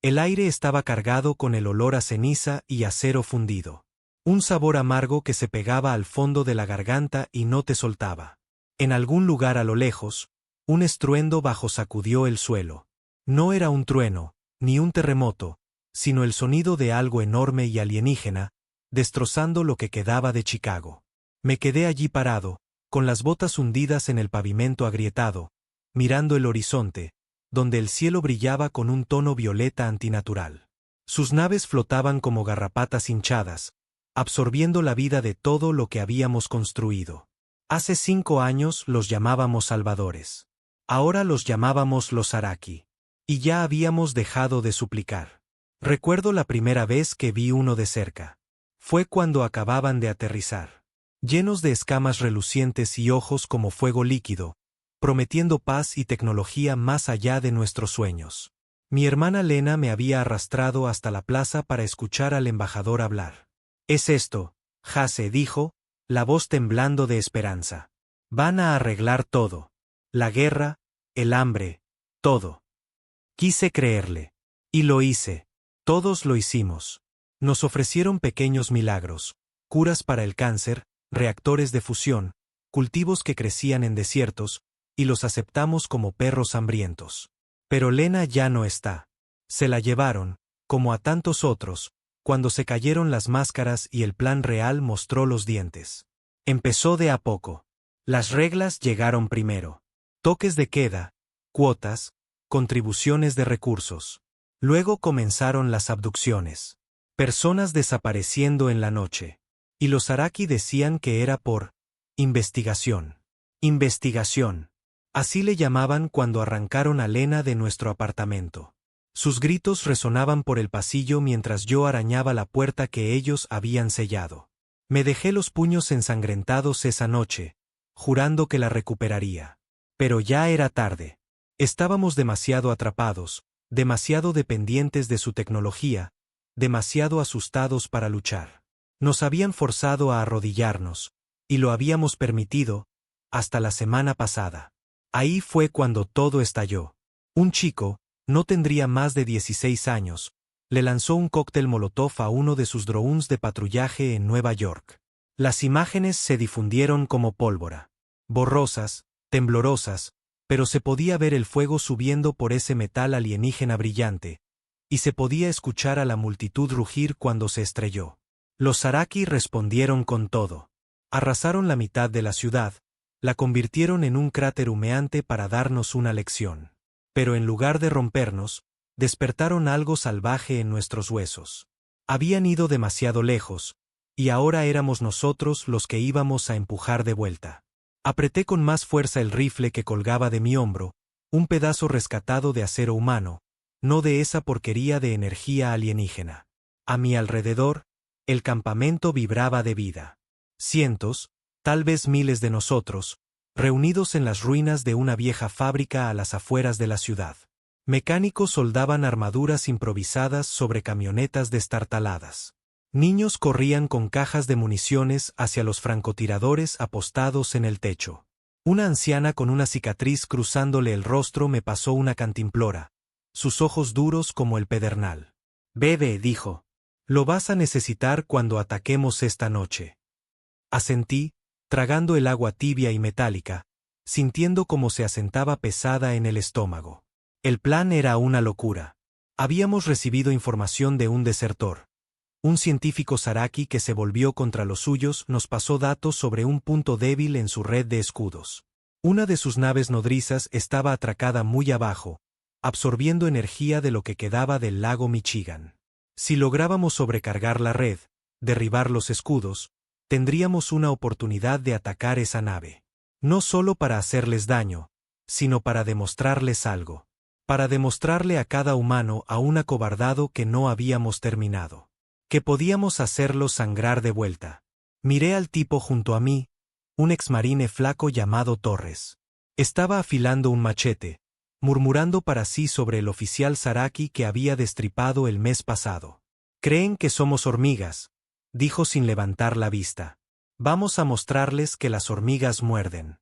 El aire estaba cargado con el olor a ceniza y acero fundido. Un sabor amargo que se pegaba al fondo de la garganta y no te soltaba. En algún lugar a lo lejos, un estruendo bajo sacudió el suelo. No era un trueno, ni un terremoto, sino el sonido de algo enorme y alienígena, destrozando lo que quedaba de Chicago. Me quedé allí parado, con las botas hundidas en el pavimento agrietado, mirando el horizonte, donde el cielo brillaba con un tono violeta antinatural. Sus naves flotaban como garrapatas hinchadas, absorbiendo la vida de todo lo que habíamos construido. Hace 5 años los llamábamos salvadores. Ahora los llamábamos los Araki. Y ya habíamos dejado de suplicar. Recuerdo la primera vez que vi uno de cerca. Fue cuando acababan de aterrizar. Llenos de escamas relucientes y ojos como fuego líquido, prometiendo paz y tecnología más allá de nuestros sueños. Mi hermana Lena me había arrastrado hasta la plaza para escuchar al embajador hablar. «Es esto», Hase dijo, la voz temblando de esperanza. «Van a arreglar todo. La guerra, el hambre, todo». Quise creerle. Y lo hice. Todos lo hicimos. Nos ofrecieron pequeños milagros, curas para el cáncer, reactores de fusión, cultivos que crecían en desiertos, y los aceptamos como perros hambrientos. Pero Lena ya no está. Se la llevaron, como a tantos otros, cuando se cayeron las máscaras y el plan real mostró los dientes. Empezó de a poco. Las reglas llegaron primero. Toques de queda, cuotas, contribuciones de recursos. Luego comenzaron las abducciones. Personas desapareciendo en la noche. Y los Araki decían que era por investigación. Investigación. Así le llamaban cuando arrancaron a Lena de nuestro apartamento. Sus gritos resonaban por el pasillo mientras yo arañaba la puerta que ellos habían sellado. Me dejé los puños ensangrentados esa noche, jurando que la recuperaría. Pero ya era tarde. Estábamos demasiado atrapados, demasiado dependientes de su tecnología, demasiado asustados para luchar. Nos habían forzado a arrodillarnos, y lo habíamos permitido, hasta la semana pasada. Ahí fue cuando todo estalló. Un chico, no tendría más de 16 años, le lanzó un cóctel molotov a uno de sus drones de patrullaje en Nueva York. Las imágenes se difundieron como pólvora. Borrosas, temblorosas, pero se podía ver el fuego subiendo por ese metal alienígena brillante, y se podía escuchar a la multitud rugir cuando se estrelló. Los Araki respondieron con todo. Arrasaron la mitad de la ciudad, la convirtieron en un cráter humeante para darnos una lección. Pero en lugar de rompernos, despertaron algo salvaje en nuestros huesos. Habían ido demasiado lejos, y ahora éramos nosotros los que íbamos a empujar de vuelta. Apreté con más fuerza el rifle que colgaba de mi hombro, un pedazo rescatado de acero humano, no de esa porquería de energía alienígena. A mi alrededor, el campamento vibraba de vida. Cientos, tal vez miles de nosotros, reunidos en las ruinas de una vieja fábrica a las afueras de la ciudad. Mecánicos soldaban armaduras improvisadas sobre camionetas destartaladas. Niños corrían con cajas de municiones hacia los francotiradores apostados en el techo. Una anciana con una cicatriz cruzándole el rostro me pasó una cantimplora, sus ojos duros como el pedernal. «Bebe», dijo. «Lo vas a necesitar cuando ataquemos esta noche». Asentí, tragando el agua tibia y metálica, sintiendo cómo se asentaba pesada en el estómago. El plan era una locura. Habíamos recibido información de un desertor. Un científico Saraki que se volvió contra los suyos nos pasó datos sobre un punto débil en su red de escudos. Una de sus naves nodrizas estaba atracada muy abajo, absorbiendo energía de lo que quedaba del lago Michigan. Si lográbamos sobrecargar la red, derribar los escudos, tendríamos una oportunidad de atacar esa nave. No solo para hacerles daño, sino para demostrarles algo. Para demostrarle a cada humano aún acobardado que no habíamos terminado. Que podíamos hacerlo sangrar de vuelta. Miré al tipo junto a mí, un exmarine flaco llamado Torres. Estaba afilando un machete, murmurando para sí sobre el oficial Saraki que había destripado el mes pasado. «Creen que somos hormigas», dijo sin levantar la vista. «Vamos a mostrarles que las hormigas muerden».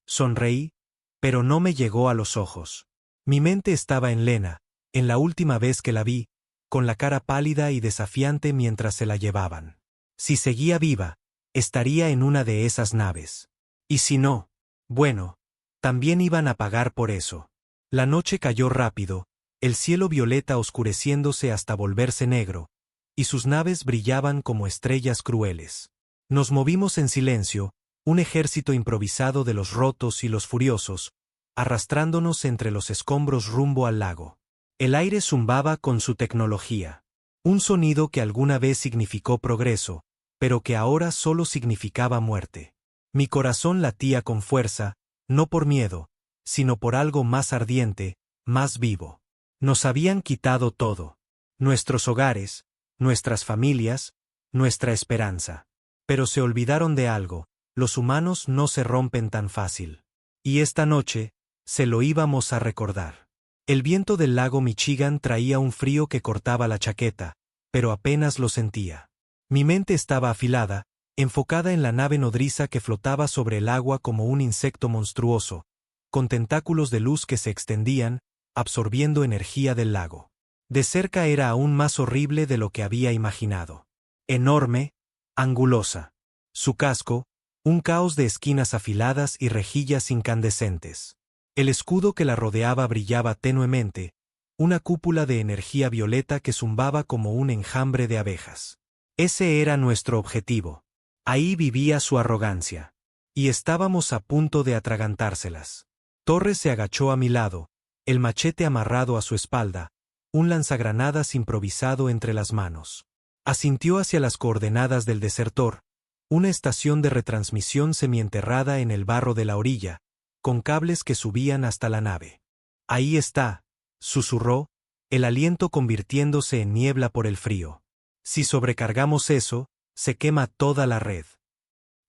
Sonreí, pero no me llegó a los ojos. Mi mente estaba en Lena, en la última vez que la vi, con la cara pálida y desafiante mientras se la llevaban. Si seguía viva, estaría en una de esas naves. Y si no, bueno, también iban a pagar por eso. La noche cayó rápido, el cielo violeta oscureciéndose hasta volverse negro, y sus naves brillaban como estrellas crueles. Nos movimos en silencio, un ejército improvisado de los rotos y los furiosos, arrastrándonos entre los escombros rumbo al lago. El aire zumbaba con su tecnología. Un sonido que alguna vez significó progreso, pero que ahora solo significaba muerte. Mi corazón latía con fuerza, no por miedo, sino por algo más ardiente, más vivo. Nos habían quitado todo. Nuestros hogares, nuestras familias, nuestra esperanza. Pero se olvidaron de algo, los humanos no se rompen tan fácil. Y esta noche, se lo íbamos a recordar. El viento del lago Michigan traía un frío que cortaba la chaqueta, pero apenas lo sentía. Mi mente estaba afilada, enfocada en la nave nodriza que flotaba sobre el agua como un insecto monstruoso, con tentáculos de luz que se extendían, absorbiendo energía del lago. De cerca era aún más horrible de lo que había imaginado. Enorme, angulosa. Su casco, un caos de esquinas afiladas y rejillas incandescentes. El escudo que la rodeaba brillaba tenuemente, una cúpula de energía violeta que zumbaba como un enjambre de abejas. Ese era nuestro objetivo. Ahí vivía su arrogancia. Y estábamos a punto de atragantárselas. Torres se agachó a mi lado, el machete amarrado a su espalda, un lanzagranadas improvisado entre las manos. Asintió hacia las coordenadas del desertor, una estación de retransmisión semienterrada en el barro de la orilla, con cables que subían hasta la nave. Ahí está, susurró, el aliento convirtiéndose en niebla por el frío. Si sobrecargamos eso, se quema toda la red.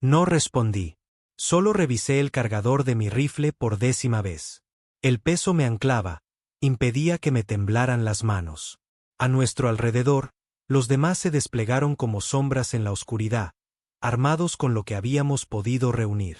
No respondí. Solo revisé el cargador de mi rifle por 10ª vez. El peso me anclaba, impedía que me temblaran las manos. A nuestro alrededor, los demás se desplegaron como sombras en la oscuridad, armados con lo que habíamos podido reunir.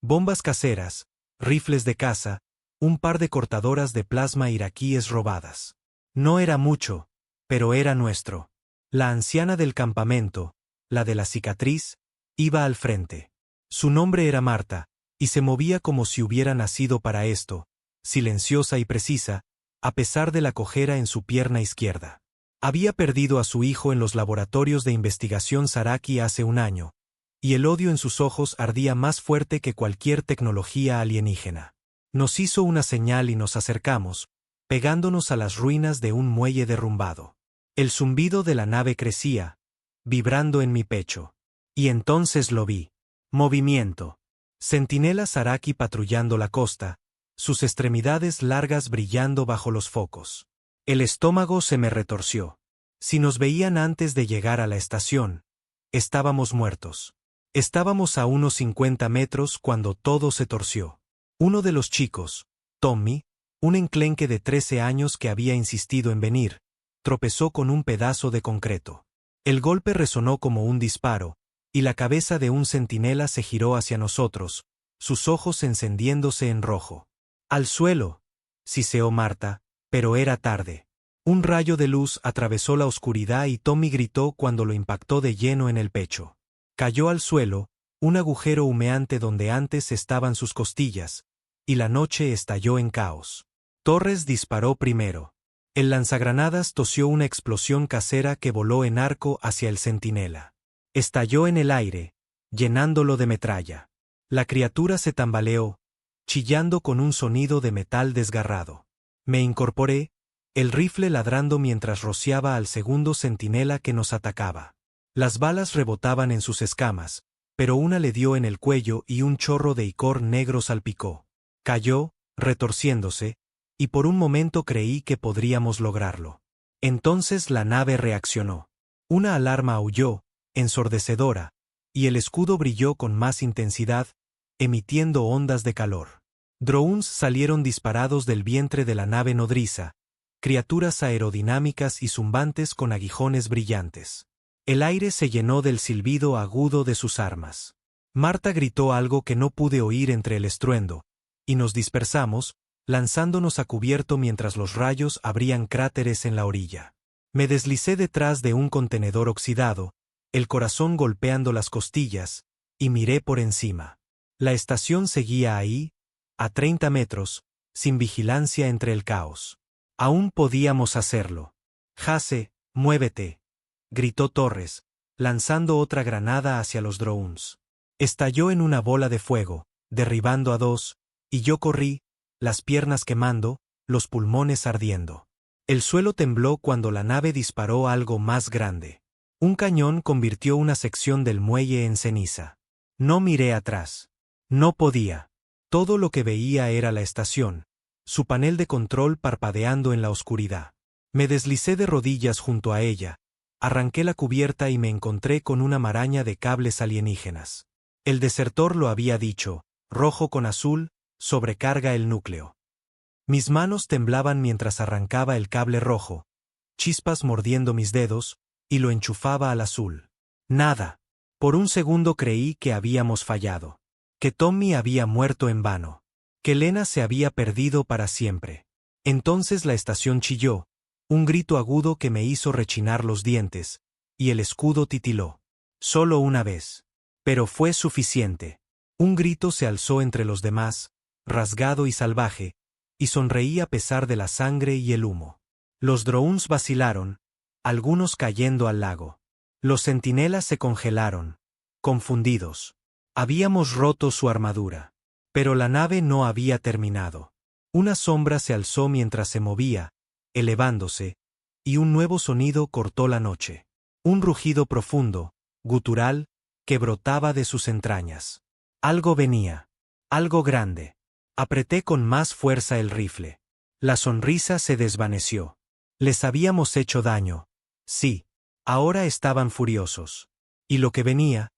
Bombas caseras, rifles de caza, un par de cortadoras de plasma iraquíes robadas. No era mucho, pero era nuestro. La anciana del campamento, la de la cicatriz, iba al frente. Su nombre era Marta, y se movía como si hubiera nacido para esto, silenciosa y precisa, a pesar de la cojera en su pierna izquierda. Había perdido a su hijo en los laboratorios de investigación Zaraki hace un año, y el odio en sus ojos ardía más fuerte que cualquier tecnología alienígena. Nos hizo una señal y nos acercamos, pegándonos a las ruinas de un muelle derrumbado. El zumbido de la nave crecía, vibrando en mi pecho. Y entonces lo vi. Movimiento. Centinela Zaraki patrullando la costa, sus extremidades largas brillando bajo los focos. El estómago se me retorció. Si nos veían antes de llegar a la estación, estábamos muertos. Estábamos a unos 50 metros cuando todo se torció. Uno de los chicos, Tommy, un enclenque de 13 años que había insistido en venir, tropezó con un pedazo de concreto. El golpe resonó como un disparo, y la cabeza de un centinela se giró hacia nosotros, sus ojos encendiéndose en rojo. ¡Al suelo!, siseó Marta, pero era tarde. Un rayo de luz atravesó la oscuridad y Tommy gritó cuando lo impactó de lleno en el pecho. Cayó al suelo, un agujero humeante donde antes estaban sus costillas, y la noche estalló en caos. Torres disparó primero. El lanzagranadas tosió una explosión casera que voló en arco hacia el centinela. Estalló en el aire, llenándolo de metralla. La criatura se tambaleó, chillando con un sonido de metal desgarrado. Me incorporé, el rifle ladrando mientras rociaba al segundo centinela que nos atacaba. Las balas rebotaban en sus escamas, pero una le dio en el cuello y un chorro de icor negro salpicó. Cayó, retorciéndose, y por un momento creí que podríamos lograrlo. Entonces la nave reaccionó. Una alarma aulló, ensordecedora, y el escudo brilló con más intensidad, emitiendo ondas de calor. Drones salieron disparados del vientre de la nave nodriza, criaturas aerodinámicas y zumbantes con aguijones brillantes. El aire se llenó del silbido agudo de sus armas. Marta gritó algo que no pude oír entre el estruendo, y nos dispersamos, lanzándonos a cubierto mientras los rayos abrían cráteres en la orilla. Me deslicé detrás de un contenedor oxidado, el corazón golpeando las costillas, y miré por encima. La estación seguía ahí, a 30 metros, sin vigilancia entre el caos. Aún podíamos hacerlo. Jase, muévete, gritó Torres, lanzando otra granada hacia los drones. Estalló en una bola de fuego, derribando a dos, y yo corrí, las piernas quemando, los pulmones ardiendo. El suelo tembló cuando la nave disparó algo más grande. Un cañón convirtió una sección del muelle en ceniza. No miré atrás. No podía. Todo lo que veía era la estación, su panel de control parpadeando en la oscuridad. Me deslicé de rodillas junto a ella, arranqué la cubierta y me encontré con una maraña de cables alienígenas. El desertor lo había dicho, rojo con azul, sobrecarga el núcleo. Mis manos temblaban mientras arrancaba el cable rojo, chispas mordiendo mis dedos, y lo enchufaba al azul. Nada. Por un segundo creí que habíamos fallado. Que Tommy había muerto en vano. Que Lena se había perdido para siempre. Entonces la estación chilló, un grito agudo que me hizo rechinar los dientes, y el escudo titiló. Solo una vez. Pero fue suficiente. Un grito se alzó entre los demás, rasgado y salvaje, y sonreí a pesar de la sangre y el humo. Los drones vacilaron, algunos cayendo al lago. Los centinelas se congelaron, confundidos. Habíamos roto su armadura. Pero la nave no había terminado. Una sombra se alzó mientras se movía, elevándose, y un nuevo sonido cortó la noche. Un rugido profundo, gutural, que brotaba de sus entrañas. Algo venía. Algo grande. Apreté con más fuerza el rifle. La sonrisa se desvaneció. Les habíamos hecho daño. Sí. Ahora estaban furiosos. Y lo que venía,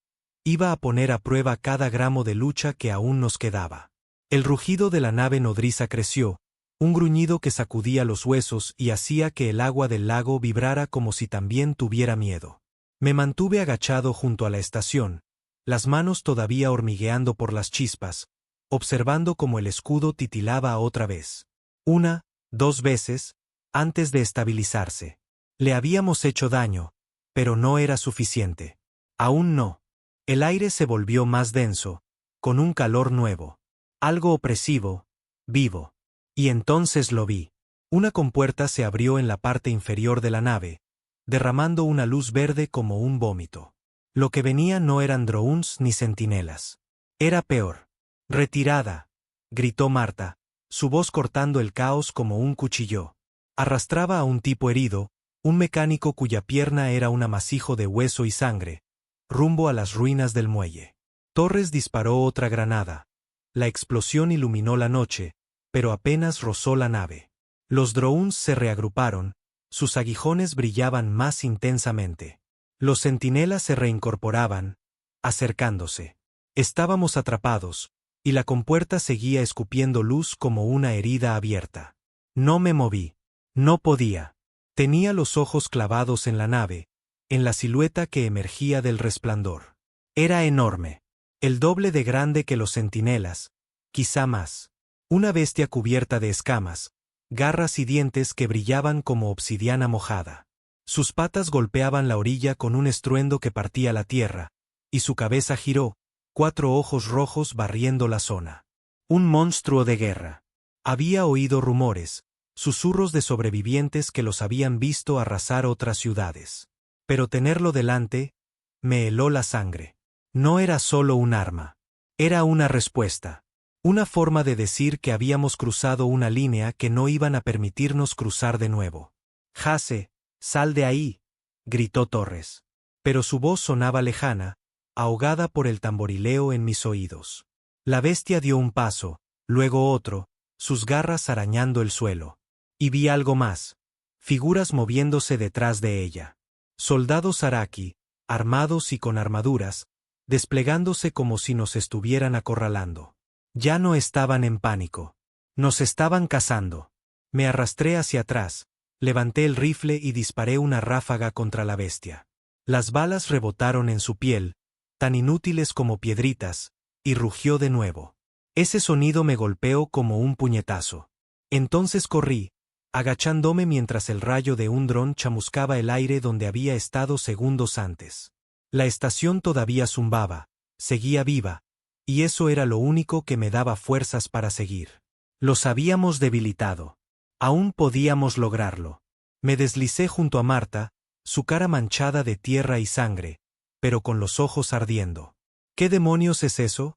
iba a poner a prueba cada gramo de lucha que aún nos quedaba. El rugido de la nave nodriza creció, un gruñido que sacudía los huesos y hacía que el agua del lago vibrara como si también tuviera miedo. Me mantuve agachado junto a la estación, las manos todavía hormigueando por las chispas, observando cómo el escudo titilaba otra vez. Una, dos veces, antes de estabilizarse. Le habíamos hecho daño, pero no era suficiente. Aún no. El aire se volvió más denso, con un calor nuevo. Algo opresivo, vivo. Y entonces lo vi. Una compuerta se abrió en la parte inferior de la nave, derramando una luz verde como un vómito. Lo que venía no eran drones ni centinelas. Era peor. Retirada, gritó Marta, su voz cortando el caos como un cuchillo. Arrastraba a un tipo herido, un mecánico cuya pierna era un amasijo de hueso y sangre, rumbo a las ruinas del muelle. Torres disparó otra granada. La explosión iluminó la noche, pero apenas rozó la nave. Los drones se reagruparon, sus aguijones brillaban más intensamente. Los centinelas se reincorporaban, acercándose. Estábamos atrapados, y la compuerta seguía escupiendo luz como una herida abierta. No me moví. No podía. Tenía los ojos clavados en la nave, en la silueta que emergía del resplandor. Era enorme. El doble de grande que los centinelas, quizá más. Una bestia cubierta de escamas, garras y dientes que brillaban como obsidiana mojada. Sus patas golpeaban la orilla con un estruendo que partía la tierra, y su cabeza giró, 4 ojos rojos barriendo la zona. Un monstruo de guerra. Había oído rumores, susurros de sobrevivientes que los habían visto arrasar otras ciudades. Pero tenerlo delante, me heló la sangre. No era solo un arma. Era una respuesta. Una forma de decir que habíamos cruzado una línea que no iban a permitirnos cruzar de nuevo. Jase, sal de ahí, gritó Torres. Pero su voz sonaba lejana, ahogada por el tamborileo en mis oídos. La bestia dio un paso, luego otro, sus garras arañando el suelo. Y vi algo más. Figuras moviéndose detrás de ella. Soldados Araki, armados y con armaduras, desplegándose como si nos estuvieran acorralando. Ya no estaban en pánico. Nos estaban cazando. Me arrastré hacia atrás, levanté el rifle y disparé una ráfaga contra la bestia. Las balas rebotaron en su piel, tan inútiles como piedritas, y rugió de nuevo. Ese sonido me golpeó como un puñetazo. Entonces corrí, agachándome mientras el rayo de un dron chamuscaba el aire donde había estado segundos antes. La estación todavía zumbaba, seguía viva, y eso era lo único que me daba fuerzas para seguir. Los habíamos debilitado. Aún podíamos lograrlo. Me deslicé junto a Marta, su cara manchada de tierra y sangre, pero con los ojos ardiendo. ¿Qué demonios es eso?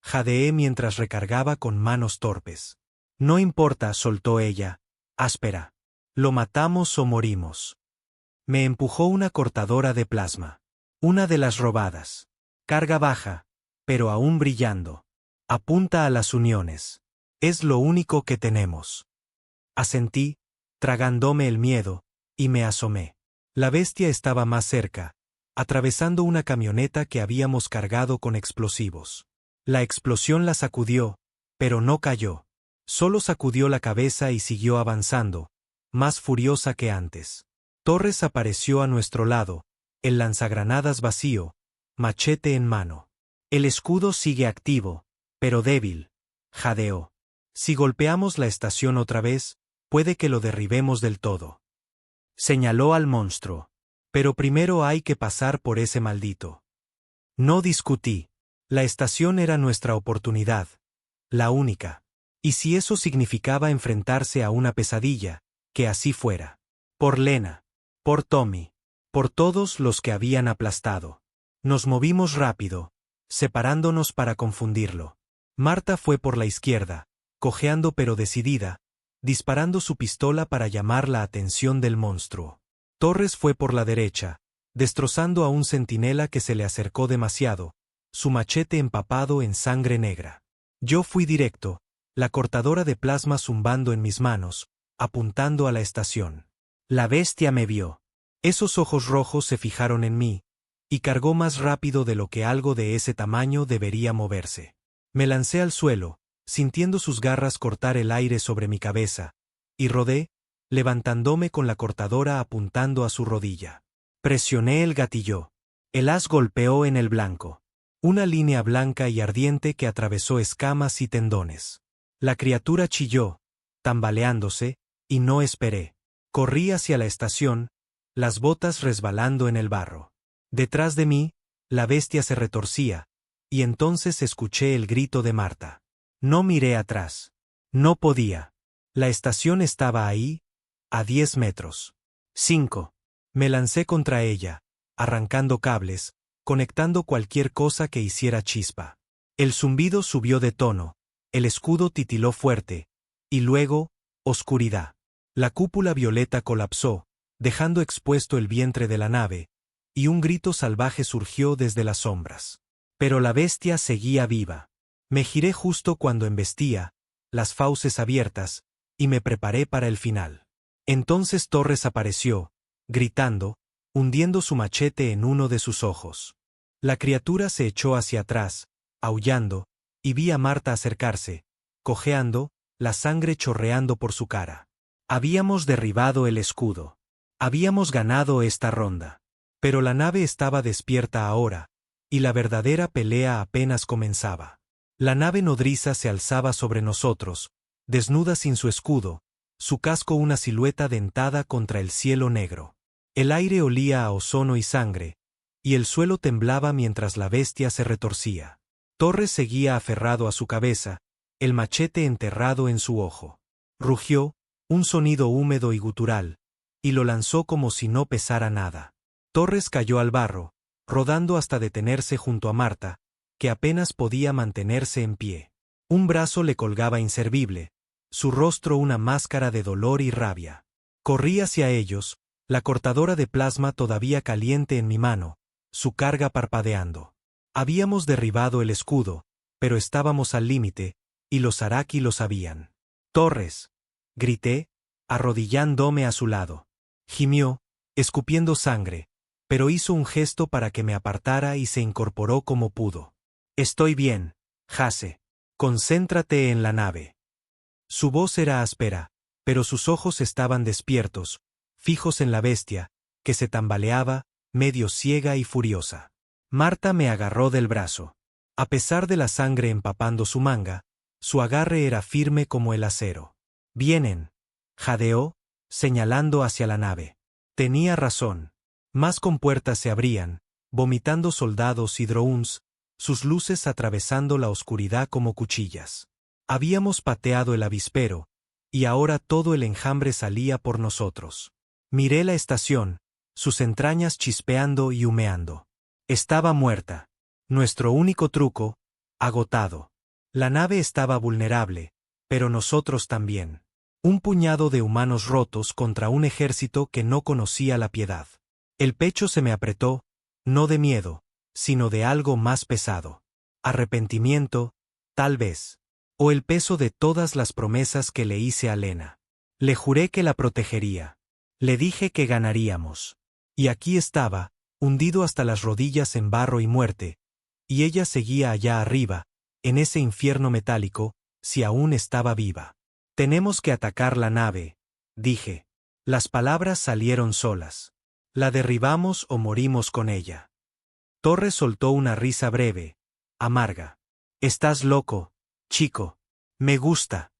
Jadeé mientras recargaba con manos torpes. No importa, soltó ella, áspera. Lo matamos o morimos. Me empujó una cortadora de plasma. Una de las robadas. Carga baja, pero aún brillando. Apunta a las uniones. Es lo único que tenemos. Asentí, tragándome el miedo, y me asomé. La bestia estaba más cerca, atravesando una camioneta que habíamos cargado con explosivos. La explosión la sacudió, pero no cayó. Solo sacudió la cabeza y siguió avanzando, más furiosa que antes. Torres apareció a nuestro lado, el lanzagranadas vacío, machete en mano. El escudo sigue activo, pero débil, jadeó. Si golpeamos la estación otra vez, puede que lo derribemos del todo. Señaló al monstruo. Pero primero hay que pasar por ese maldito. No discutí. La estación era nuestra oportunidad, la única. Y si eso significaba enfrentarse a una pesadilla, que así fuera. Por Lena. Por Tommy. Por todos los que habían aplastado. Nos movimos rápido, separándonos para confundirlo. Marta fue por la izquierda, cojeando pero decidida, disparando su pistola para llamar la atención del monstruo. Torres fue por la derecha, destrozando a un centinela que se le acercó demasiado, su machete empapado en sangre negra. Yo fui directo, la cortadora de plasma zumbando en mis manos, apuntando a la estación. La bestia me vio. Esos ojos rojos se fijaron en mí, y cargó más rápido de lo que algo de ese tamaño debería moverse. Me lancé al suelo, sintiendo sus garras cortar el aire sobre mi cabeza, y rodé, levantándome con la cortadora apuntando a su rodilla. Presioné el gatillo. El haz golpeó en el blanco. Una línea blanca y ardiente que atravesó escamas y tendones. La criatura chilló, tambaleándose, y no esperé. Corrí hacia la estación, las botas resbalando en el barro. Detrás de mí, la bestia se retorcía, y entonces escuché el grito de Marta. No miré atrás. No podía. La estación estaba ahí, a 10 metros. 5. Me lancé contra ella, arrancando cables, conectando cualquier cosa que hiciera chispa. El zumbido subió de tono, el escudo titiló fuerte, y luego, oscuridad. La cúpula violeta colapsó, dejando expuesto el vientre de la nave, y un grito salvaje surgió desde las sombras. Pero la bestia seguía viva. Me giré justo cuando embestía, las fauces abiertas, y me preparé para el final. Entonces Torres apareció, gritando, hundiendo su machete en uno de sus ojos. La criatura se echó hacia atrás, aullando, y vi a Marta acercarse, cojeando, la sangre chorreando por su cara. Habíamos derribado el escudo. Habíamos ganado esta ronda. Pero la nave estaba despierta ahora, y la verdadera pelea apenas comenzaba. La nave nodriza se alzaba sobre nosotros, desnuda sin su escudo, su casco una silueta dentada contra el cielo negro. El aire olía a ozono y sangre, y el suelo temblaba mientras la bestia se retorcía. Torres seguía aferrado a su cabeza, el machete enterrado en su ojo. Rugió, un sonido húmedo y gutural, y lo lanzó como si no pesara nada. Torres cayó al barro, rodando hasta detenerse junto a Marta, que apenas podía mantenerse en pie. Un brazo le colgaba inservible, su rostro una máscara de dolor y rabia. Corrí hacia ellos, la cortadora de plasma todavía caliente en mi mano, su carga parpadeando. Habíamos derribado el escudo, pero estábamos al límite, y los Araki lo sabían. «Torres», grité, arrodillándome a su lado. Gimió, escupiendo sangre, pero hizo un gesto para que me apartara y se incorporó como pudo. «Estoy bien, Jase. Concéntrate en la nave». Su voz era áspera, pero sus ojos estaban despiertos, fijos en la bestia, que se tambaleaba, medio ciega y furiosa. Marta me agarró del brazo. A pesar de la sangre empapando su manga, su agarre era firme como el acero. Vienen. Jadeó, señalando hacia la nave. Tenía razón. Más compuertas se abrían, vomitando soldados y drones, sus luces atravesando la oscuridad como cuchillas. Habíamos pateado el avispero, y ahora todo el enjambre salía por nosotros. Miré la estación, sus entrañas chispeando y humeando. Estaba muerta. Nuestro único truco, agotado. La nave estaba vulnerable, pero nosotros también. Un puñado de humanos rotos contra un ejército que no conocía la piedad. El pecho se me apretó, no de miedo, sino de algo más pesado. Arrepentimiento, tal vez. O el peso de todas las promesas que le hice a Lena. Le juré que la protegería. Le dije que ganaríamos. Y aquí estaba, hundido hasta las rodillas en barro y muerte, y ella seguía allá arriba, en ese infierno metálico, si aún estaba viva. Tenemos que atacar la nave, dije. Las palabras salieron solas. La derribamos o morimos con ella. Torres soltó una risa breve, amarga. Estás loco, chico. Me gusta.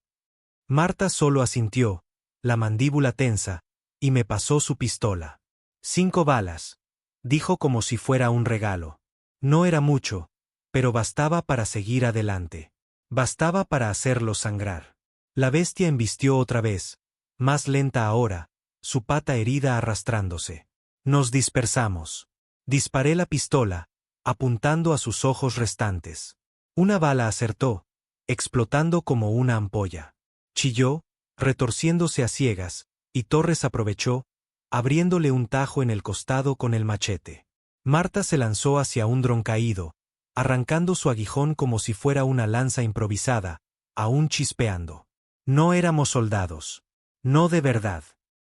Marta solo asintió, la mandíbula tensa, y me pasó su pistola. 5 balas, dijo como si fuera un regalo. No era mucho, pero bastaba para seguir adelante. Bastaba para hacerlo sangrar. La bestia embistió otra vez, más lenta ahora, su pata herida arrastrándose. Nos dispersamos. Disparé la pistola, apuntando a sus ojos restantes. Una bala acertó, explotando como una ampolla. Chilló, retorciéndose a ciegas, y Torres aprovechó, abriéndole un tajo en el costado con el machete. Marta se lanzó hacia un dron caído, arrancando su aguijón como si fuera una lanza improvisada, aún chispeando. No éramos soldados. No de verdad.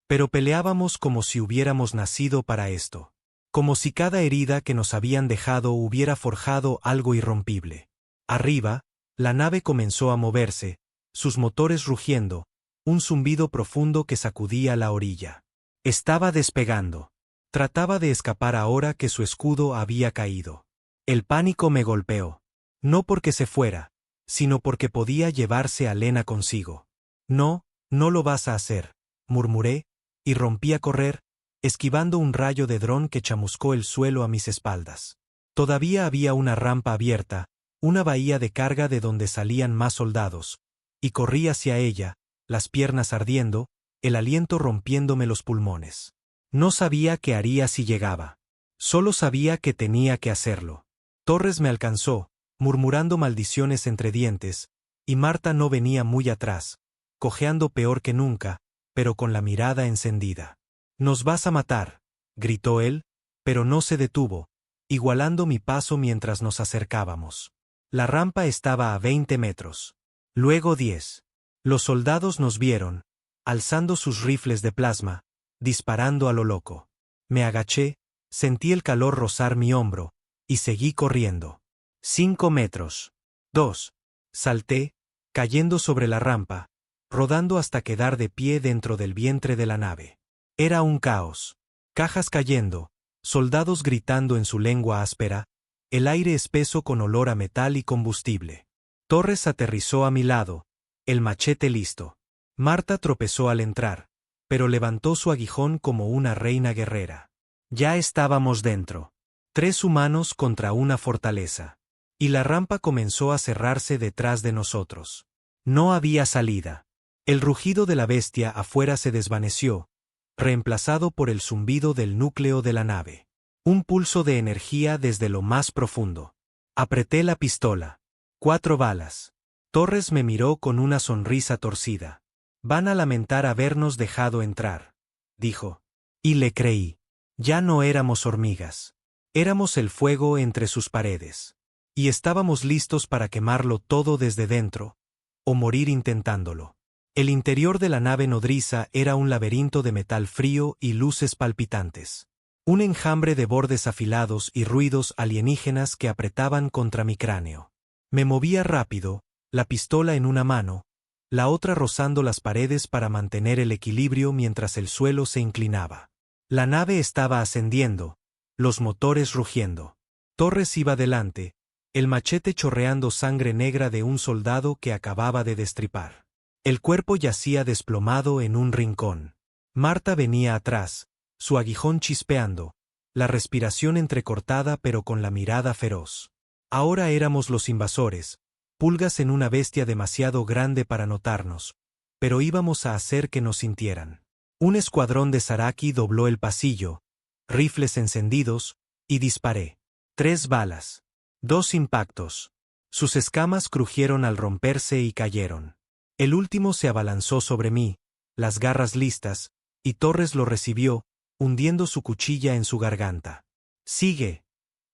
Pero peleábamos como si hubiéramos nacido para esto. Como si cada herida que nos habían dejado hubiera forjado algo irrompible. Arriba, la nave comenzó a moverse, sus motores rugiendo, un zumbido profundo que sacudía la orilla. Estaba despegando. Trataba de escapar ahora que su escudo había caído. El pánico me golpeó. No porque se fuera, sino porque podía llevarse a Lena consigo. No, no lo vas a hacer, murmuré, y rompí a correr, esquivando un rayo de dron que chamuscó el suelo a mis espaldas. Todavía había una rampa abierta, una bahía de carga de donde salían más soldados, y corrí hacia ella, las piernas ardiendo, el aliento rompiéndome los pulmones. No sabía qué haría si llegaba. Solo sabía que tenía que hacerlo. Torres me alcanzó, murmurando maldiciones entre dientes, y Marta no venía muy atrás, cojeando peor que nunca, pero con la mirada encendida. «Nos vas a matar», gritó él, pero no se detuvo, igualando mi paso mientras nos acercábamos. La rampa estaba a 20 metros. Luego 10. Los soldados nos vieron, alzando sus rifles de plasma, disparando a lo loco. Me agaché, sentí el calor rozar mi hombro, y seguí corriendo. 5 metros. 2. Salté, cayendo sobre la rampa, rodando hasta quedar de pie dentro del vientre de la nave. Era un caos. Cajas cayendo, soldados gritando en su lengua áspera, el aire espeso con olor a metal y combustible. Torres aterrizó a mi lado, el machete listo. Marta tropezó al entrar, pero levantó su aguijón como una reina guerrera. Ya estábamos dentro. 3 humanos contra una fortaleza. Y la rampa comenzó a cerrarse detrás de nosotros. No había salida. El rugido de la bestia afuera se desvaneció, reemplazado por el zumbido del núcleo de la nave. Un pulso de energía desde lo más profundo. Apreté la pistola. 4 balas. Torres me miró con una sonrisa torcida. Van a lamentar habernos dejado entrar, dijo. Y le creí. Ya no éramos hormigas. Éramos el fuego entre sus paredes. Y estábamos listos para quemarlo todo desde dentro, o morir intentándolo. El interior de la nave nodriza era un laberinto de metal frío y luces palpitantes. Un enjambre de bordes afilados y ruidos alienígenas que apretaban contra mi cráneo. Me movía rápido, la pistola en una mano, la otra rozando las paredes para mantener el equilibrio mientras el suelo se inclinaba. La nave estaba ascendiendo, los motores rugiendo. Torres iba delante, el machete chorreando sangre negra de un soldado que acababa de destripar. El cuerpo yacía desplomado en un rincón. Marta venía atrás, su aguijón chispeando, la respiración entrecortada pero con la mirada feroz. Ahora éramos los invasores, pulgas en una bestia demasiado grande para notarnos, pero íbamos a hacer que nos sintieran. Un escuadrón de Zaraki dobló el pasillo, rifles encendidos, y disparé. 3 balas. 2 impactos. Sus escamas crujieron al romperse y cayeron. El último se abalanzó sobre mí, las garras listas, y Torres lo recibió, hundiendo su cuchilla en su garganta. «Sigue»,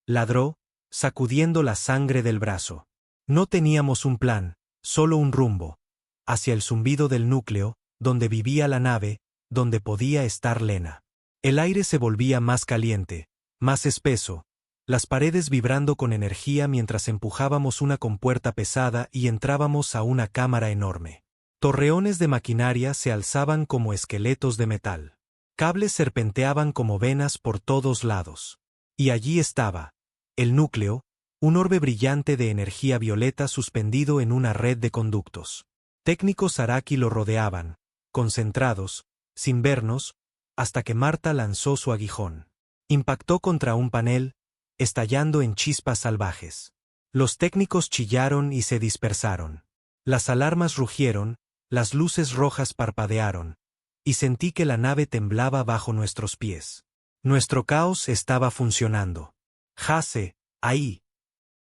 ladró, sacudiendo la sangre del brazo. No teníamos un plan, solo un rumbo. Hacia el zumbido del núcleo, donde vivía la nave, donde podía estar Lena. El aire se volvía más caliente, más espeso, las paredes vibrando con energía mientras empujábamos una compuerta pesada y entrábamos a una cámara enorme. Torreones de maquinaria se alzaban como esqueletos de metal. Cables serpenteaban como venas por todos lados. Y allí estaba, el núcleo, un orbe brillante de energía violeta suspendido en una red de conductos. Técnicos Zaraki lo rodeaban, concentrados, sin vernos, hasta que Marta lanzó su aguijón. Impactó contra un panel, estallando en chispas salvajes. Los técnicos chillaron y se dispersaron. Las alarmas rugieron, las luces rojas parpadearon, y sentí que la nave temblaba bajo nuestros pies. Nuestro caos estaba funcionando. «Jase, ahí».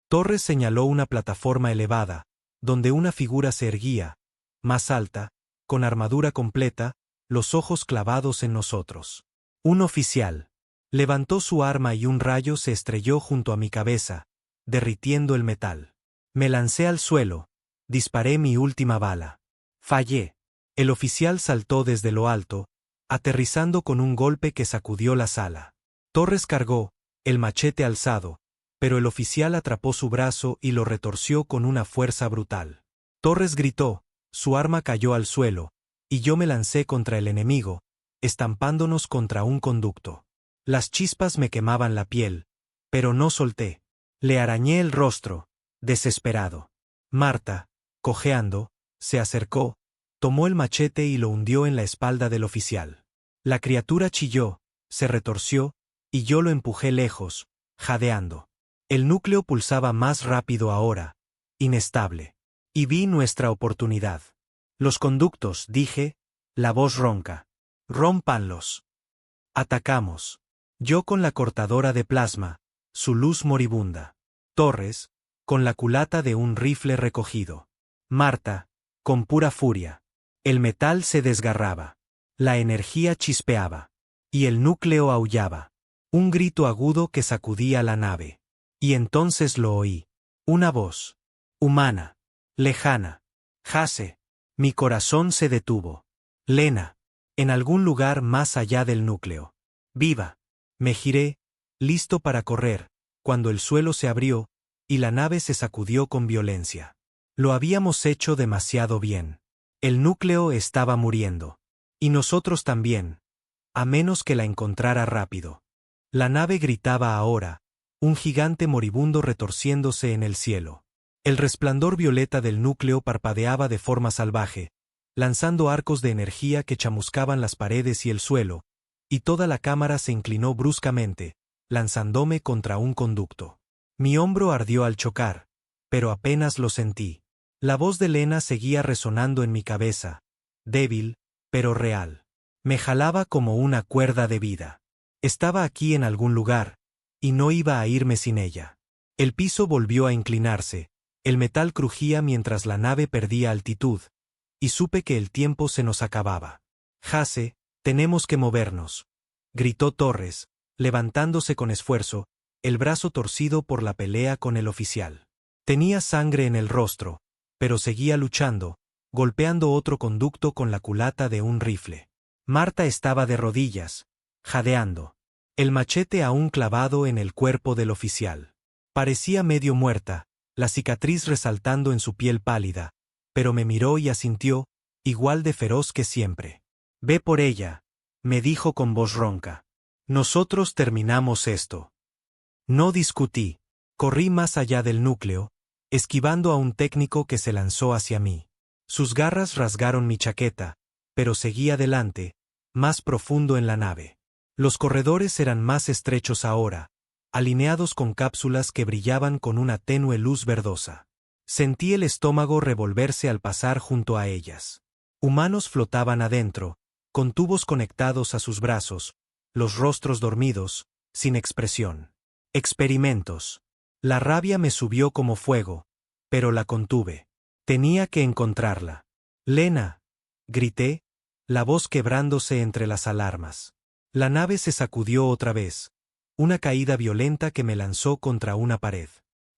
Torres señaló una plataforma elevada, donde una figura se erguía, más alta, con armadura completa, los ojos clavados en nosotros. Un oficial. Levantó su arma y un rayo se estrelló junto a mi cabeza, derritiendo el metal. Me lancé al suelo, disparé mi última bala. Fallé. El oficial saltó desde lo alto, aterrizando con un golpe que sacudió la sala. Torres cargó, el machete alzado, pero el oficial atrapó su brazo y lo retorció con una fuerza brutal. Torres gritó, su arma cayó al suelo, y yo me lancé contra el enemigo, estampándonos contra un conducto. Las chispas me quemaban la piel, pero no solté. Le arañé el rostro, desesperado. Marta, cojeando, se acercó, tomó el machete y lo hundió en la espalda del oficial. La criatura chilló, se retorció, y yo lo empujé lejos, jadeando. El núcleo pulsaba más rápido ahora, inestable. Y vi nuestra oportunidad. Los conductos, dije, la voz ronca. Rómpanlos. Atacamos. Yo con la cortadora de plasma, su luz moribunda. Torres, con la culata de un rifle recogido. Marta, con pura furia. El metal se desgarraba. La energía chispeaba. Y el núcleo aullaba. Un grito agudo que sacudía la nave. Y entonces lo oí. Una voz. Humana. Lejana. Jase. Mi corazón se detuvo. Lena. En algún lugar más allá del núcleo. Viva. Me giré, listo para correr, cuando el suelo se abrió, y la nave se sacudió con violencia. Lo habíamos hecho demasiado bien. El núcleo estaba muriendo. Y nosotros también. A menos que la encontrara rápido. La nave gritaba ahora, un gigante moribundo retorciéndose en el cielo. El resplandor violeta del núcleo parpadeaba de forma salvaje, lanzando arcos de energía que chamuscaban las paredes y el suelo, y toda la cámara se inclinó bruscamente, lanzándome contra un conducto. Mi hombro ardió al chocar, pero apenas lo sentí. La voz de Lena seguía resonando en mi cabeza, débil, pero real. Me jalaba como una cuerda de vida. Estaba aquí en algún lugar, y no iba a irme sin ella. El piso volvió a inclinarse, el metal crujía mientras la nave perdía altitud, y supe que el tiempo se nos acababa. Jase, tenemos que movernos, gritó Torres, levantándose con esfuerzo, el brazo torcido por la pelea con el oficial. Tenía sangre en el rostro, pero seguía luchando, golpeando otro conducto con la culata de un rifle. Marta estaba de rodillas, jadeando, el machete aún clavado en el cuerpo del oficial. Parecía medio muerta, la cicatriz resaltando en su piel pálida, pero me miró y asintió, igual de feroz que siempre. Ve por ella, me dijo con voz ronca. Nosotros terminamos esto. No discutí. Corrí más allá del núcleo, esquivando a un técnico que se lanzó hacia mí. Sus garras rasgaron mi chaqueta, pero seguí adelante, más profundo en la nave. Los corredores eran más estrechos ahora, alineados con cápsulas que brillaban con una tenue luz verdosa. Sentí el estómago revolverse al pasar junto a ellas. Humanos flotaban adentro, con tubos conectados a sus brazos, los rostros dormidos, sin expresión. Experimentos. La rabia me subió como fuego, pero la contuve. Tenía que encontrarla. Lena, grité, la voz quebrándose entre las alarmas. La nave se sacudió otra vez, una caída violenta que me lanzó contra una pared.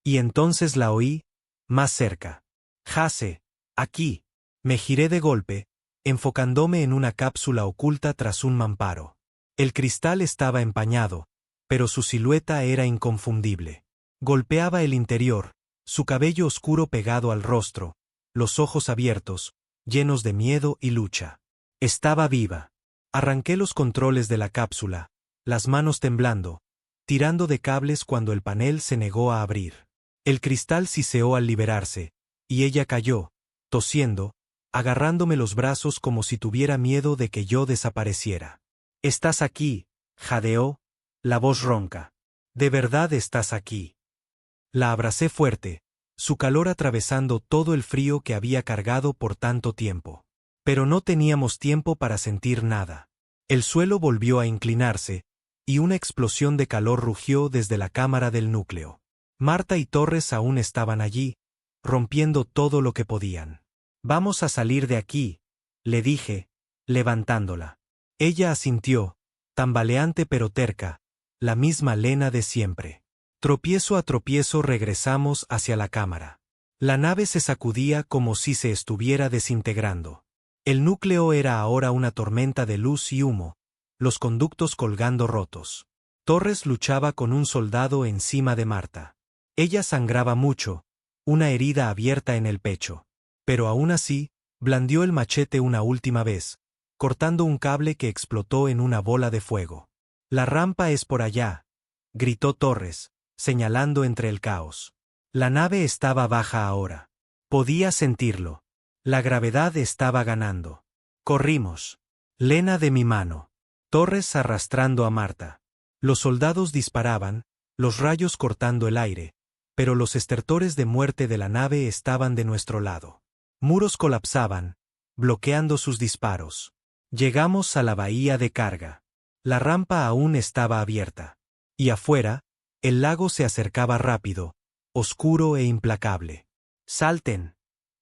Y entonces la oí, más cerca. Jase, aquí. Me giré de golpe, enfocándome en una cápsula oculta tras un mamparo. El cristal estaba empañado, pero su silueta era inconfundible. Golpeaba el interior, su cabello oscuro pegado al rostro, los ojos abiertos, llenos de miedo y lucha. Estaba viva. Arranqué los controles de la cápsula, las manos temblando, tirando de cables cuando el panel se negó a abrir. El cristal siseó al liberarse, y ella cayó, tosiendo, agarrándome los brazos como si tuviera miedo de que yo desapareciera. «Estás aquí», jadeó, la voz ronca. «¿De verdad estás aquí?» La abracé fuerte, su calor atravesando todo el frío que había cargado por tanto tiempo. Pero no teníamos tiempo para sentir nada. El suelo volvió a inclinarse, y una explosión de calor rugió desde la cámara del núcleo. Marta y Torres aún estaban allí, rompiendo todo lo que podían. «Vamos a salir de aquí», le dije, levantándola. Ella asintió, tambaleante pero terca, la misma Lena de siempre. Tropiezo a tropiezo regresamos hacia la cámara. La nave se sacudía como si se estuviera desintegrando. El núcleo era ahora una tormenta de luz y humo, los conductos colgando rotos. Torres luchaba con un soldado encima de Marta. Ella sangraba mucho, una herida abierta en el pecho. Pero aún así, blandió el machete una última vez, cortando un cable que explotó en una bola de fuego. «La rampa es por allá», gritó Torres, señalando entre el caos. La nave estaba baja ahora. Podía sentirlo. La gravedad estaba ganando. Corrimos. Lena de mi mano. Torres arrastrando a Marta. Los soldados disparaban, los rayos cortando el aire, pero los estertores de muerte de la nave estaban de nuestro lado. Muros colapsaban, bloqueando sus disparos. Llegamos a la bahía de carga. La rampa aún estaba abierta. Y afuera, el lago se acercaba rápido, oscuro e implacable. «¡Salten!»,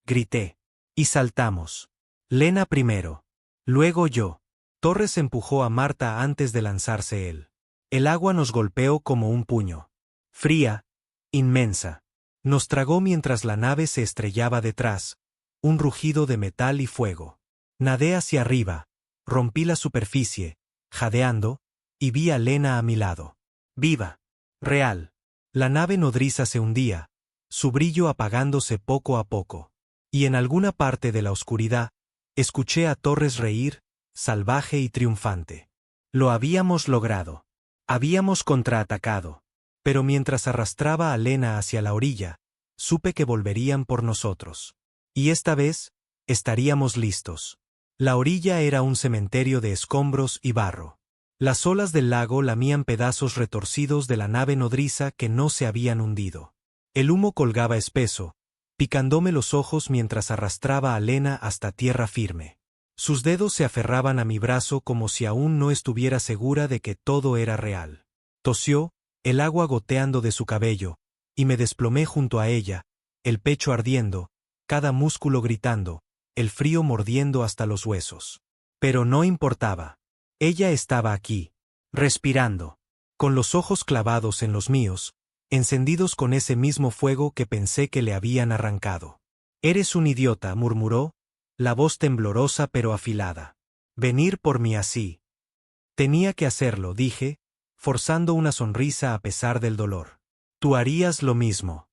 grité. Y saltamos. Lena primero. Luego yo. Torres empujó a Marta antes de lanzarse él. El agua nos golpeó como un puño. Fría, inmensa. Nos tragó mientras la nave se estrellaba detrás, un rugido de metal y fuego. Nadé hacia arriba, rompí la superficie, jadeando, y vi a Lena a mi lado. Viva. Real. La nave nodriza se hundía, su brillo apagándose poco a poco. Y en alguna parte de la oscuridad, escuché a Torres reír, salvaje y triunfante. Lo habíamos logrado. Habíamos contraatacado. Pero mientras arrastraba a Lena hacia la orilla, supe que volverían por nosotros. Y esta vez, estaríamos listos. La orilla era un cementerio de escombros y barro. Las olas del lago lamían pedazos retorcidos de la nave nodriza que no se habían hundido. El humo colgaba espeso, picándome los ojos mientras arrastraba a Lena hasta tierra firme. Sus dedos se aferraban a mi brazo como si aún no estuviera segura de que todo era real. Tosió, el agua goteando de su cabello, y me desplomé junto a ella, el pecho ardiendo, cada músculo gritando, el frío mordiendo hasta los huesos. Pero no importaba. Ella estaba aquí, respirando, con los ojos clavados en los míos, encendidos con ese mismo fuego que pensé que le habían arrancado. «Eres un idiota», murmuró, la voz temblorosa pero afilada. «Venir por mí así». Tenía que hacerlo, dije, forzando una sonrisa a pesar del dolor. «Tú harías lo mismo».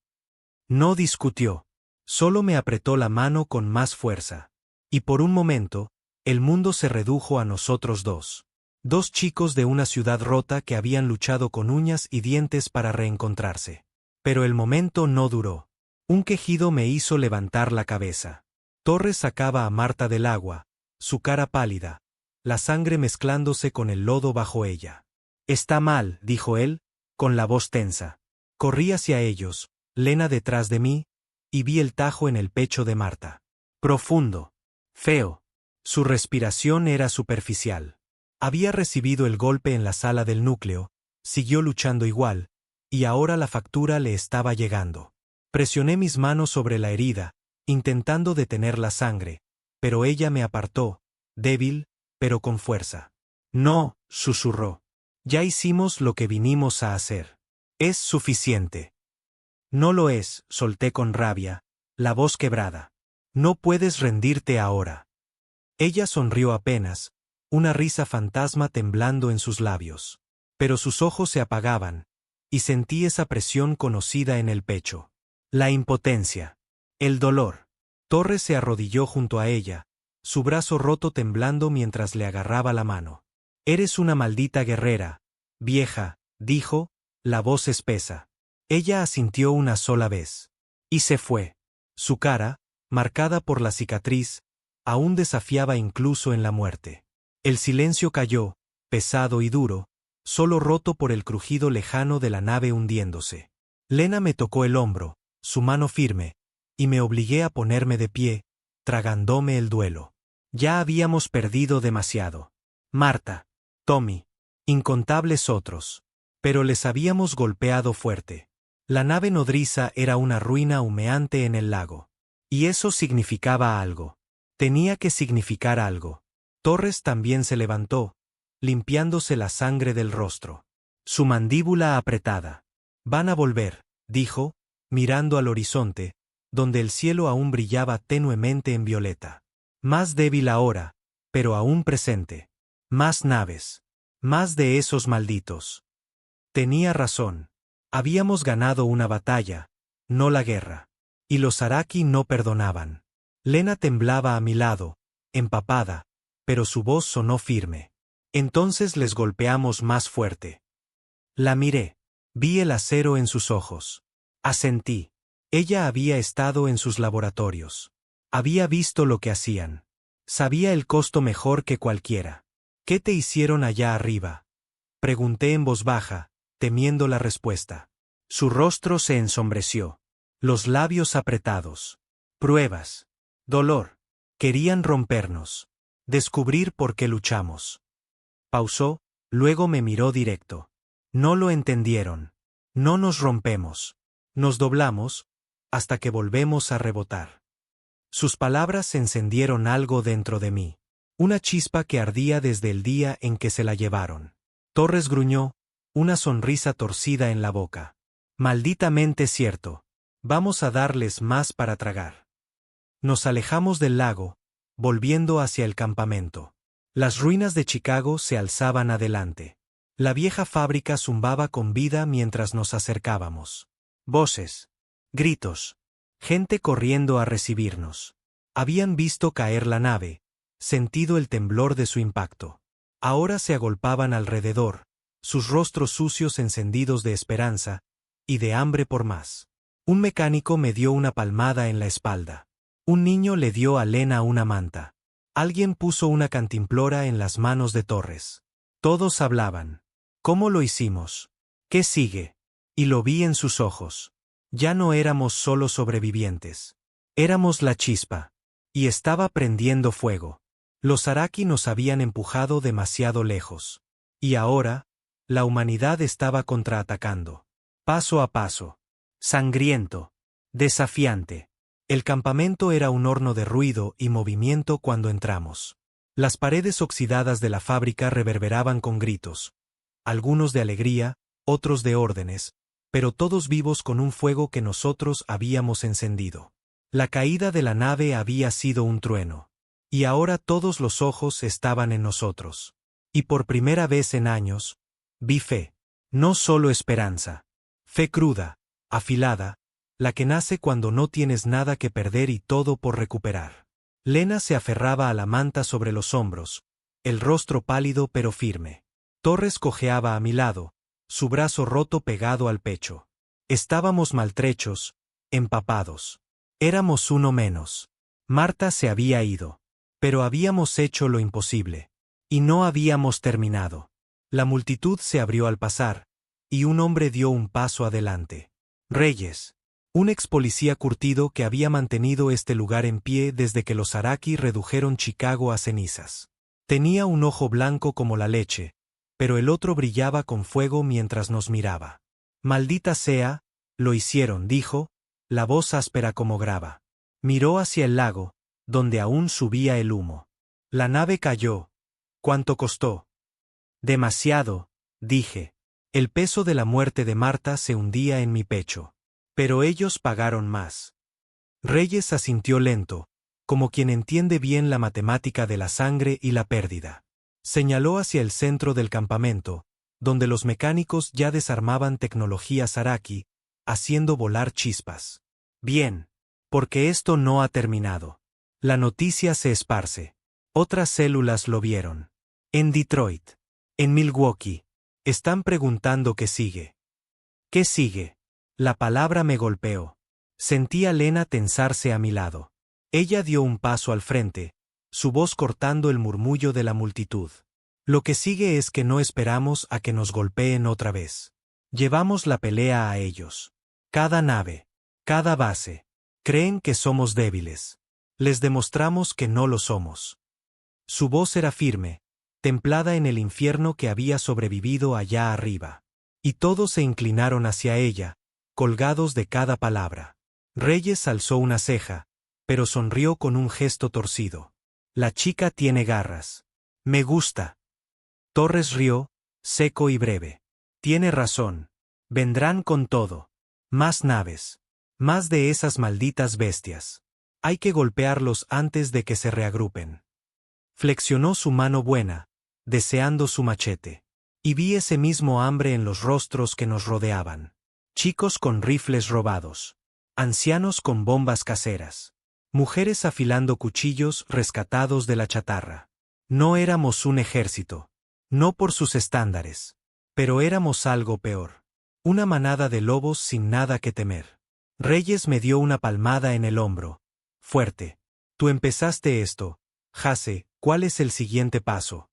No discutió, solo me apretó la mano con más fuerza. Y por un momento, el mundo se redujo a nosotros dos. Dos chicos de una ciudad rota que habían luchado con uñas y dientes para reencontrarse. Pero el momento no duró. Un quejido me hizo levantar la cabeza. Torres sacaba a Marta del agua, su cara pálida, la sangre mezclándose con el lodo bajo ella. «Está mal», dijo él, con la voz tensa. Corrí hacia ellos, Lena detrás de mí, y vi el tajo en el pecho de Marta. Profundo. Feo. Su respiración era superficial. Había recibido el golpe en la sala del núcleo, siguió luchando igual, y ahora la factura le estaba llegando. Presioné mis manos sobre la herida, intentando detener la sangre, pero ella me apartó, débil, pero con fuerza. «No», susurró. «Ya hicimos lo que vinimos a hacer. Es suficiente». «No lo es», solté con rabia, la voz quebrada. «No puedes rendirte ahora». Ella sonrió apenas, una risa fantasma temblando en sus labios. Pero sus ojos se apagaban, y sentí esa presión conocida en el pecho. La impotencia. El dolor. Torres se arrodilló junto a ella, su brazo roto temblando mientras le agarraba la mano. «Eres una maldita guerrera, vieja», dijo, la voz espesa. Ella asintió una sola vez. Y se fue. Su cara, marcada por la cicatriz, aún desafiaba incluso en la muerte. El silencio cayó, pesado y duro, solo roto por el crujido lejano de la nave hundiéndose. Lena me tocó el hombro, su mano firme, y me obligué a ponerme de pie, tragándome el duelo. Ya habíamos perdido demasiado. Marta, Tommy, incontables otros. Pero les habíamos golpeado fuerte. La nave nodriza era una ruina humeante en el lago. Y eso significaba algo. Tenía que significar algo. Torres también se levantó, limpiándose la sangre del rostro. Su mandíbula apretada. «Van a volver», dijo, mirando al horizonte, donde el cielo aún brillaba tenuemente en violeta. Más débil ahora, pero aún presente. Más naves. Más de esos malditos. Tenía razón. Habíamos ganado una batalla, no la guerra. Y los Araki no perdonaban. Lena temblaba a mi lado, empapada, pero su voz sonó firme. Entonces les golpeamos más fuerte. La miré. Vi el acero en sus ojos. Asentí. Ella había estado en sus laboratorios. Había visto lo que hacían. Sabía el costo mejor que cualquiera. «¿Qué te hicieron allá arriba?», pregunté en voz baja, temiendo la respuesta. Su rostro se ensombreció. Los labios apretados. «Pruebas. Dolor. Querían rompernos. Descubrir por qué luchamos». Pausó, luego me miró directo. «No lo entendieron. No nos rompemos. Nos doblamos, hasta que volvemos a rebotar». Sus palabras encendieron algo dentro de mí. Una chispa que ardía desde el día en que se la llevaron. Torres gruñó, una sonrisa torcida en la boca. «Malditamente cierto. Vamos a darles más para tragar». Nos alejamos del lago, volviendo hacia el campamento. Las ruinas de Chicago se alzaban adelante. La vieja fábrica zumbaba con vida mientras nos acercábamos. Voces. Gritos. Gente corriendo a recibirnos. Habían visto caer la nave, sentido el temblor de su impacto. Ahora se agolpaban alrededor, sus rostros sucios encendidos de esperanza y de hambre por más. Un mecánico me dio una palmada en la espalda. Un niño le dio a Lena una manta. Alguien puso una cantimplora en las manos de Torres. Todos hablaban. «¿Cómo lo hicimos? ¿Qué sigue?» Y lo vi en sus ojos. Ya no éramos solo sobrevivientes. Éramos la chispa. Y estaba prendiendo fuego. Los Araki nos habían empujado demasiado lejos. Y ahora, la humanidad estaba contraatacando. Paso a paso. Sangriento. Desafiante. El campamento era un horno de ruido y movimiento cuando entramos. Las paredes oxidadas de la fábrica reverberaban con gritos. Algunos de alegría, otros de órdenes, pero todos vivos con un fuego que nosotros habíamos encendido. La caída de la nave había sido un trueno. Y ahora todos los ojos estaban en nosotros. Y por primera vez en años, vi fe. No solo esperanza. Fe cruda, afilada, la que nace cuando no tienes nada que perder y todo por recuperar. Lena se aferraba a la manta sobre los hombros, el rostro pálido pero firme. Torres cojeaba a mi lado, su brazo roto pegado al pecho. Estábamos maltrechos, empapados. Éramos uno menos. Marta se había ido. Pero habíamos hecho lo imposible. Y no habíamos terminado. La multitud se abrió al pasar, y un hombre dio un paso adelante. Reyes. Un ex policía curtido que había mantenido este lugar en pie desde que los Araki redujeron Chicago a cenizas. Tenía un ojo blanco como la leche, pero el otro brillaba con fuego mientras nos miraba. Maldita sea, lo hicieron, dijo, la voz áspera como grava. Miró hacia el lago, donde aún subía el humo. La nave cayó. ¿Cuánto costó? Demasiado, dije. El peso de la muerte de Marta se hundía en mi pecho. Pero ellos pagaron más. Reyes asintió lento, como quien entiende bien la matemática de la sangre y la pérdida. Señaló hacia el centro del campamento, donde los mecánicos ya desarmaban tecnologías Araki, haciendo volar chispas. Bien. Porque esto no ha terminado. La noticia se esparce. Otras células lo vieron. En Detroit. En Milwaukee. Están preguntando qué sigue. ¿Qué sigue? La palabra me golpeó. Sentí a Lena tensarse a mi lado. Ella dio un paso al frente, su voz cortando el murmullo de la multitud. Lo que sigue es que no esperamos a que nos golpeen otra vez. Llevamos la pelea a ellos. Cada nave. Cada base. Creen que somos débiles. Les demostramos que no lo somos. Su voz era firme, templada en el infierno que había sobrevivido allá arriba. Y todos se inclinaron hacia ella, colgados de cada palabra. Reyes alzó una ceja, pero sonrió con un gesto torcido. La chica tiene garras. Me gusta. Torres rió, seco y breve. Tiene razón. Vendrán con todo. Más naves. Más de esas malditas bestias. Hay que golpearlos antes de que se reagrupen. Flexionó su mano buena, deseando su machete. Y vi ese mismo hambre en los rostros que nos rodeaban. Chicos con rifles robados. Ancianos con bombas caseras. Mujeres afilando cuchillos rescatados de la chatarra. No éramos un ejército. No por sus estándares. Pero éramos algo peor. Una manada de lobos sin nada que temer. Reyes me dio una palmada en el hombro. Fuerte. Tú empezaste esto. Jase, ¿cuál es el siguiente paso?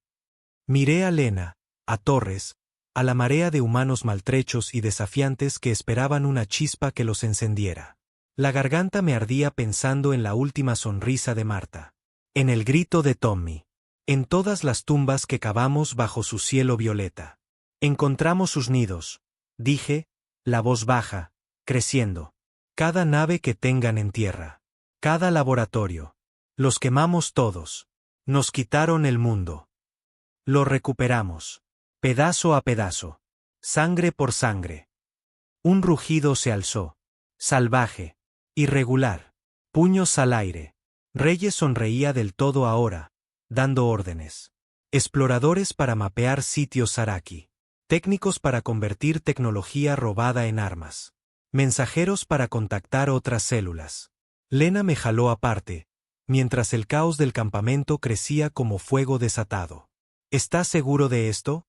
Miré a Lena, a Torres, a la marea de humanos maltrechos y desafiantes que esperaban una chispa que los encendiera. La garganta me ardía pensando en la última sonrisa de Marta. En el grito de Tommy. En todas las tumbas que cavamos bajo su cielo violeta. Encontramos sus nidos, dije, la voz baja, creciendo. Cada nave que tengan en tierra. Cada laboratorio. Los quemamos todos. Nos quitaron el mundo. Lo recuperamos. Pedazo a pedazo. Sangre por sangre. Un rugido se alzó. Salvaje. Irregular. Puños al aire. Reyes sonreía del todo ahora, dando órdenes. Exploradores para mapear sitios Araki. Técnicos para convertir tecnología robada en armas. Mensajeros para contactar otras células. Lena me jaló aparte, mientras el caos del campamento crecía como fuego desatado. ¿Estás seguro de esto?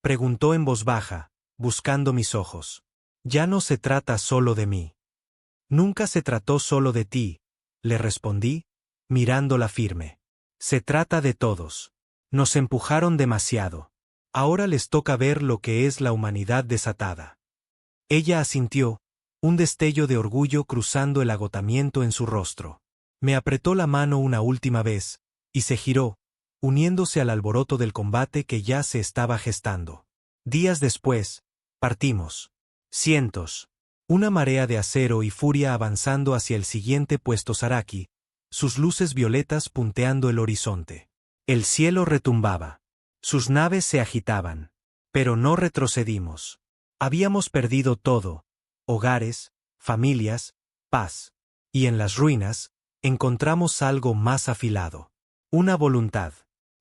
Preguntó en voz baja, buscando mis ojos. Ya no se trata solo de mí. Nunca se trató solo de ti, le respondí, mirándola firme. Se trata de todos. Nos empujaron demasiado. Ahora les toca ver lo que es la humanidad desatada. Ella asintió, un destello de orgullo cruzando el agotamiento en su rostro. Me apretó la mano una última vez, y se giró, uniéndose al alboroto del combate que ya se estaba gestando. Días después, partimos. Cientos. Una marea de acero y furia avanzando hacia el siguiente puesto Araki, sus luces violetas punteando el horizonte. El cielo retumbaba. Sus naves se agitaban. Pero no retrocedimos. Habíamos perdido todo. Hogares, familias, paz. Y en las ruinas, encontramos algo más afilado. Una voluntad.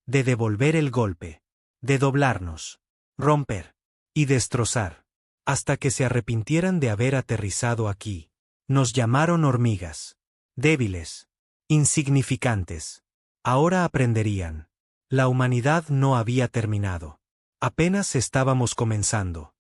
De devolver el golpe. De doblarnos. Romper. Y destrozar. Hasta que se arrepintieran de haber aterrizado aquí. Nos llamaron hormigas. Débiles. Insignificantes. Ahora aprenderían. La humanidad no había terminado. Apenas estábamos comenzando.